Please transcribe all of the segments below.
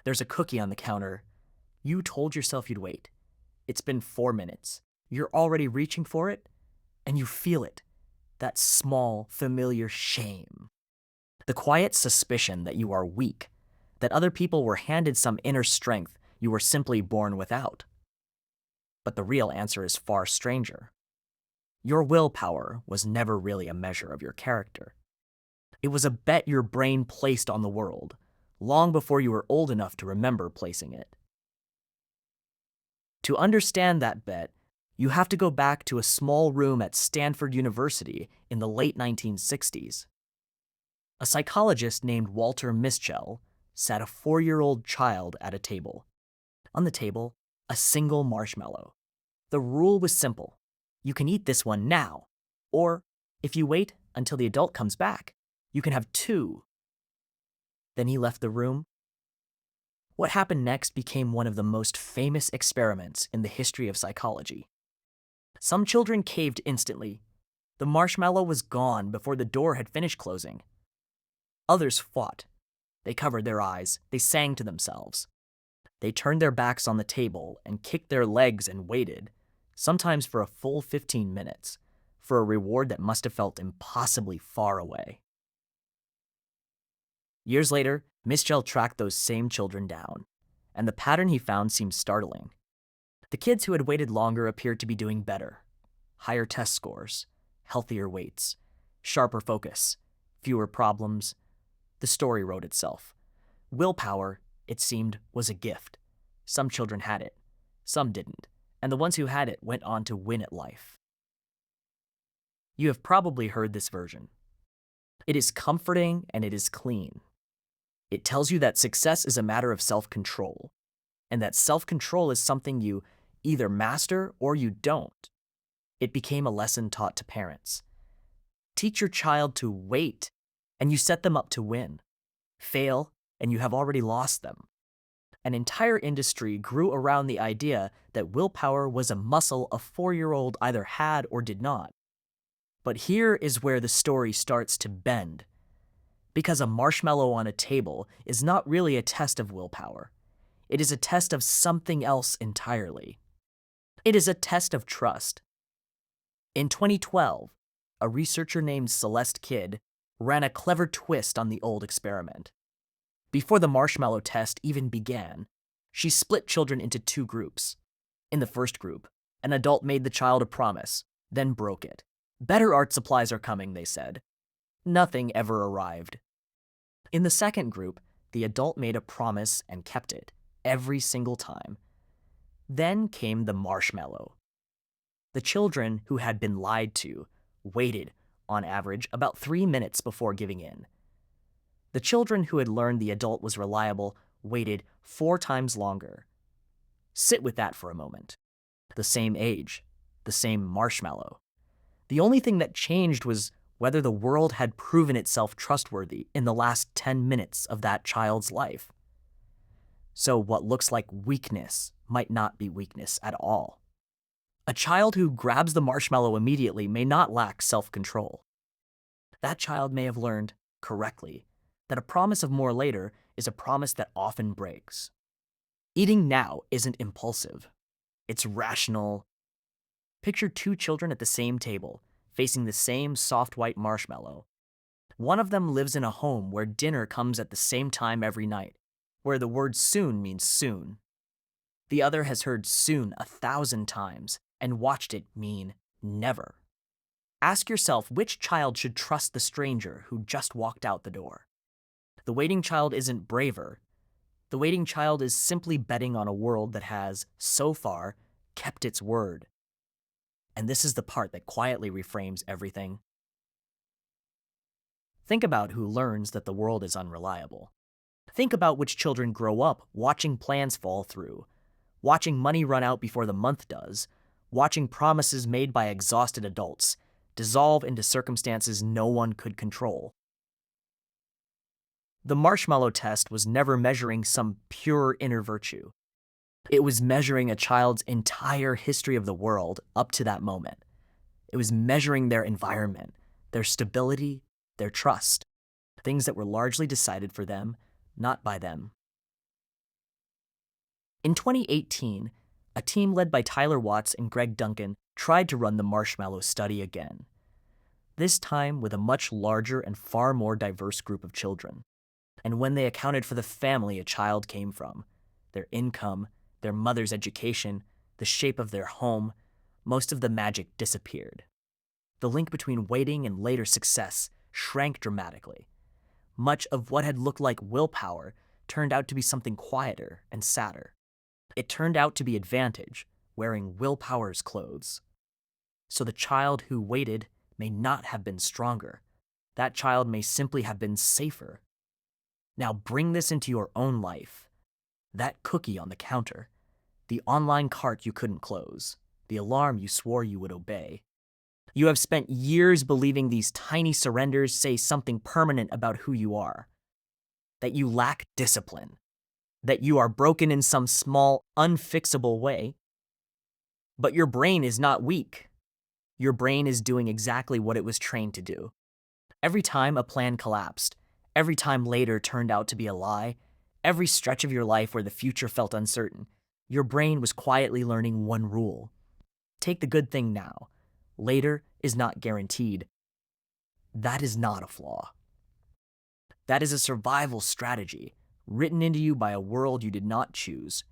There's a cookie on the counter. You told yourself you'd wait. It's been 4 minutes. You're already reaching for it, and you feel it. That small, familiar shame. The quiet suspicion that you are weak, that other people were handed some inner strength you were simply born without. But the real answer is far stranger. Your willpower was never really a measure of your character. It was a bet your brain placed on the world, long before you were old enough to remember placing it. To understand that bet, you have to go back to a small room at Stanford University in the late 1960s. A psychologist named Walter Mischel sat a 4-year-old child at a table. On the table, a single marshmallow. The rule was simple. You can eat this one now, or if you wait until the adult comes back, you can have 2. Then he left the room. What happened next became one of the most famous experiments in the history of psychology. Some children caved instantly. The marshmallow was gone before the door had finished closing. Others fought. They covered their eyes. They sang to themselves. They turned their backs on the table and kicked their legs and waited, sometimes for a full 15 minutes, for a reward that must have felt impossibly far away. Years later, Mischel tracked those same children down, and the pattern he found seemed startling. The kids who had waited longer appeared to be doing better. Higher test scores, healthier weights, sharper focus, fewer problems. The story wrote itself. Willpower, it seemed, was a gift. Some children had it, some didn't, and the ones who had it went on to win at life. You have probably heard this version. It is comforting and it is clean. It tells you that success is a matter of self-control, and that self-control is something you either master or you don't. It became a lesson taught to parents. Teach your child to wait, and you set them up to win. Fail, and you have already lost them. An entire industry grew around the idea that willpower was a muscle a 4-year-old either had or did not. But here is where the story starts to bend. Because a marshmallow on a table is not really a test of willpower. It is a test of something else entirely. It is a test of trust. In 2012, a researcher named Celeste Kidd ran a clever twist on the old experiment. Before the marshmallow test even began, she split children into 2 groups. In the first group, an adult made the child a promise, then broke it. Better art supplies are coming, they said. Nothing ever arrived. In the second group, the adult made a promise and kept it, every single time. Then came the marshmallow. The children who had been lied to waited, on average, about 3 minutes before giving in. The children who had learned the adult was reliable waited 4 times longer. Sit with that for a moment. The same age, the same marshmallow. The only thing that changed was whether the world had proven itself trustworthy in the last 10 minutes of that child's life. So what looks like weakness might not be weakness at all. A child who grabs the marshmallow immediately may not lack self-control. That child may have learned, correctly, that a promise of more later is a promise that often breaks. Eating now isn't impulsive. It's rational. Picture 2 children at the same table, facing the same soft white marshmallow. One of them lives in a home where dinner comes at the same time every night, where the word soon means soon. The other has heard soon 1,000 times and watched it mean never. Ask yourself which child should trust the stranger who just walked out the door. The waiting child isn't braver. The waiting child is simply betting on a world that has, so far, kept its word. And this is the part that quietly reframes everything. Think about who learns that the world is unreliable. Think about which children grow up watching plans fall through, watching money run out before the month does, watching promises made by exhausted adults dissolve into circumstances no one could control. The marshmallow test was never measuring some pure inner virtue. It was measuring a child's entire history of the world up to that moment. It was measuring their environment, their stability, their trust, things that were largely decided for them, not by them. In 2018, a team led by Tyler Watts and Greg Duncan tried to run the Marshmallow study again, this time with a much larger and far more diverse group of children. And when they accounted for the family a child came from, their income, their mother's education, the shape of their home, most of the magic disappeared. The link between waiting and later success shrank dramatically. Much of what had looked like willpower turned out to be something quieter and sadder. It turned out to be advantage, wearing willpower's clothes. So the child who waited may not have been stronger. That child may simply have been safer. Now bring this into your own life. That cookie on the counter, the online cart you couldn't close, the alarm you swore you would obey. You have spent years believing these tiny surrenders say something permanent about who you are. That you lack discipline. That you are broken in some small, unfixable way. But your brain is not weak. Your brain is doing exactly what it was trained to do. Every time a plan collapsed, every time later turned out to be a lie, every stretch of your life where the future felt uncertain, your brain was quietly learning one rule. Take the good thing now. Later is not guaranteed. That is not a flaw. That is a survival strategy written into you by a world you did not choose.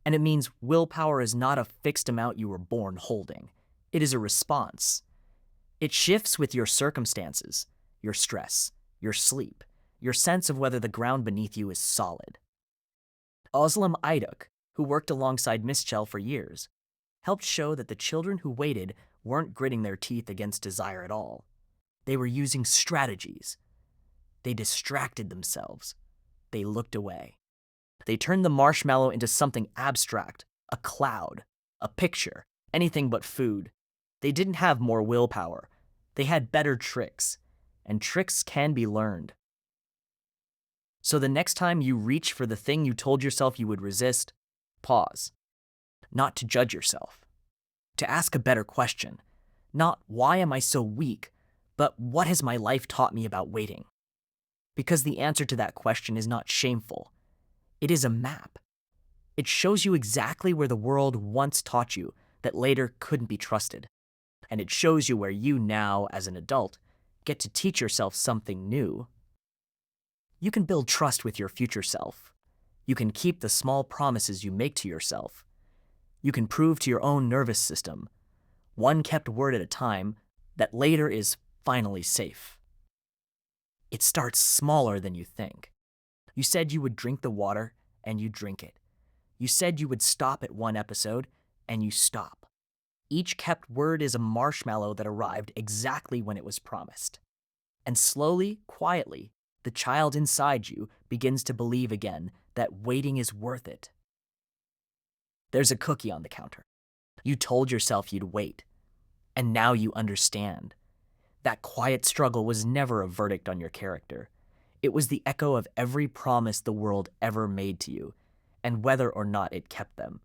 And it means willpower is not a fixed amount you were born holding. It is a response. It shifts with your circumstances, your stress, your sleep, your sense of whether the ground beneath you is solid. Özlem Ayduk, who worked alongside Mischel for years, helped show that the children who waited weren't gritting their teeth against desire at all. They were using strategies. They distracted themselves. They looked away. They turned the marshmallow into something abstract, a cloud, a picture, anything but food. They didn't have more willpower. They had better tricks, and tricks can be learned. So the next time you reach for the thing you told yourself you would resist, pause. Not to judge yourself. To ask a better question. Not why am I so weak, but what has my life taught me about waiting? Because the answer to that question is not shameful. It is a map. It shows you exactly where the world once taught you that later couldn't be trusted. And it shows you where you now, as an adult, get to teach yourself something new. You can build trust with your future self. You can keep the small promises you make to yourself. You can prove to your own nervous system, one kept word at a time, that later is finally safe. It starts smaller than you think. You said you would drink the water, and you drink it. You said you would stop at one episode, and you stop. Each kept word is a marshmallow that arrived exactly when it was promised. And slowly, quietly, the child inside you begins to believe again that waiting is worth it. There's a cookie on the counter. You told yourself you'd wait, and now you understand. That quiet struggle was never a verdict on your character. It was the echo of every promise the world ever made to you, and whether or not it kept them.